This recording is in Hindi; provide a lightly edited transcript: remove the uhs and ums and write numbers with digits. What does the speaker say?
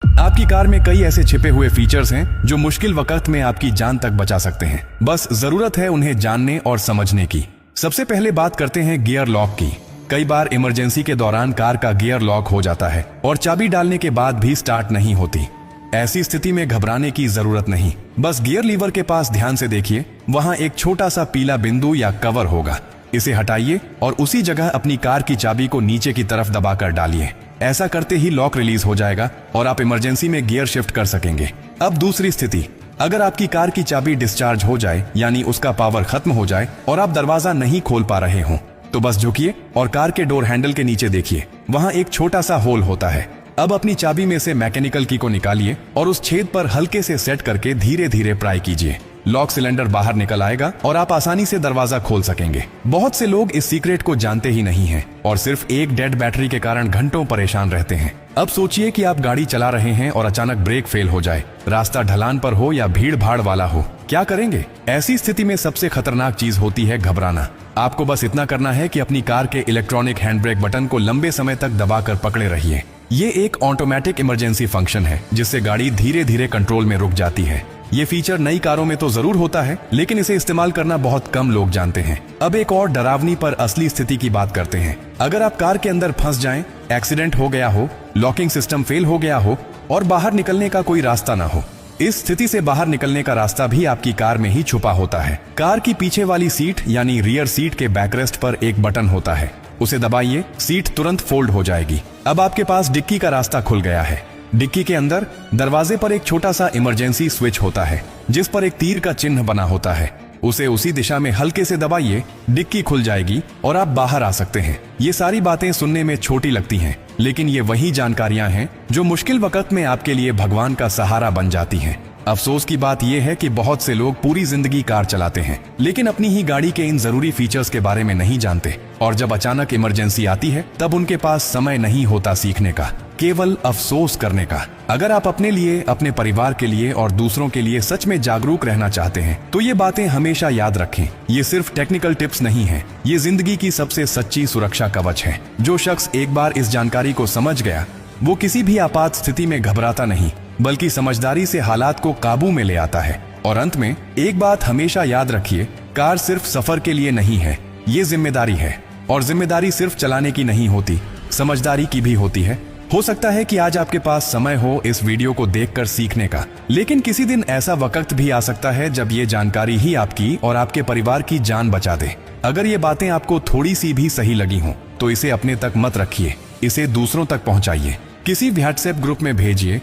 आपकी कार में कई ऐसे छिपे हुए फीचर्स हैं जो मुश्किल वक्त में आपकी जान तक बचा सकते हैं। बस जरूरत है उन्हें जानने और समझने की। सबसे पहले बात करते हैं गियर लॉक की। कई बार इमरजेंसी के दौरान कार का गियर लॉक हो जाता है और चाबी डालने के बाद भी स्टार्ट नहीं होती। ऐसी स्थिति में घबराने की जरूरत नहीं। बस गियर लीवर के पास ध्यान से देखिए, वहां एक छोटा सा पीला बिंदु या कवर होगा। इसे हटाइए और उसी जगह अपनी कार की चाबी को नीचे की तरफ दबाकर डालिए। ऐसा करते ही लॉक रिलीज हो जाएगा और आप इमरजेंसी में गियर शिफ्ट कर सकेंगे। अब दूसरी स्थिति, अगर आपकी कार की चाबी डिस्चार्ज हो जाए, यानी उसका पावर खत्म हो जाए और आप दरवाजा नहीं खोल पा रहे हो, तो बस झुकिए और कार के डोर हैंडल के नीचे देखिए, वहां एक छोटा सा होल होता है। अब अपनी चाबी में से मैकेनिकल की को निकालिए और उस छेद पर हल्के से सेट करके धीरे धीरे प्राई कीजिए। लॉक सिलेंडर बाहर निकल आएगा और आप आसानी से दरवाजा खोल सकेंगे। बहुत से लोग इस सीक्रेट को जानते ही नहीं हैं और सिर्फ एक डेड बैटरी के कारण घंटों परेशान रहते हैं। अब सोचिए कि आप गाड़ी चला रहे हैं और अचानक ब्रेक फेल हो जाए, रास्ता ढलान पर हो या भीड़ भाड़ वाला हो, क्या करेंगे? ऐसी स्थिति में सबसे खतरनाक चीज होती है घबराना। आपको बस इतना करना है कि अपनी कार के इलेक्ट्रॉनिक हैंड ब्रेक बटन को लंबे समय तक दबाकर पकड़े रहिए। ये एक ऑटोमेटिक इमरजेंसी फंक्शन है जिससे गाड़ी धीरे धीरे कंट्रोल में रुक जाती है। ये फीचर नई कारों में तो जरूर होता है, लेकिन इसे इस्तेमाल करना बहुत कम लोग जानते हैं। अब एक और डरावनी पर असली स्थिति की बात करते हैं। अगर आप कार के अंदर फंस जाएं, एक्सीडेंट हो गया हो, लॉकिंग सिस्टम फेल हो गया हो और बाहर निकलने का कोई रास्ता ना हो, इस स्थिति से बाहर निकलने का रास्ता भी आपकी कार में ही छुपा होता है। कार की पीछे वाली सीट यानी रियर सीट के बैकरेस्ट पर एक बटन होता है, उसे दबाइए, सीट तुरंत फोल्ड हो जाएगी। अब आपके पास डिक्की का रास्ता खुल गया है। डिक्की के अंदर दरवाजे पर एक छोटा सा इमरजेंसी स्विच होता है जिस पर एक तीर का चिन्ह बना होता है। उसे उसी दिशा में हल्के से दबाइए, डिक्की खुल जाएगी और आप बाहर आ सकते हैं। ये सारी बातें सुनने में छोटी लगती हैं, लेकिन ये वही जानकारियां हैं जो मुश्किल वक्त में आपके लिए भगवान का सहारा बन जाती हैं। अफसोस की बात यह है कि बहुत से लोग पूरी जिंदगी कार चलाते हैं लेकिन अपनी ही गाड़ी के इन जरूरी फीचर्स के बारे में नहीं जानते, और जब अचानक इमरजेंसी आती है तब उनके पास समय नहीं होता सीखने का, केवल अफसोस करने का। अगर आप अपने लिए, अपने परिवार के लिए और दूसरों के लिए सच में जागरूक रहना चाहते हैं तो ये बातें हमेशा याद रखें। ये सिर्फ टेक्निकल टिप्स नहीं है, ये जिंदगी की सबसे सच्ची सुरक्षा कवच है। जो शख्स एक बार इस जानकारी को समझ गया वो किसी भी आपात स्थिति में घबराता नहीं, बल्कि समझदारी से हालात को काबू में ले आता है। और अंत में एक बात हमेशा याद रखिए, कार सिर्फ सफर के लिए नहीं है, ये जिम्मेदारी है। और जिम्मेदारी सिर्फ चलाने की नहीं होती, समझदारी की भी होती है। हो सकता है कि आज आपके पास समय हो इस वीडियो को देखकर सीखने का, लेकिन किसी दिन ऐसा वक्त भी आ सकता है जब ये जानकारी ही आपकी और आपके परिवार की जान बचा दे। अगर ये बातें आपको थोड़ी सी भी सही लगी हों तो इसे अपने तक मत रखिए, इसे दूसरों तक पहुंचाइए, किसी व्हाट्सएप ग्रुप में भेजिए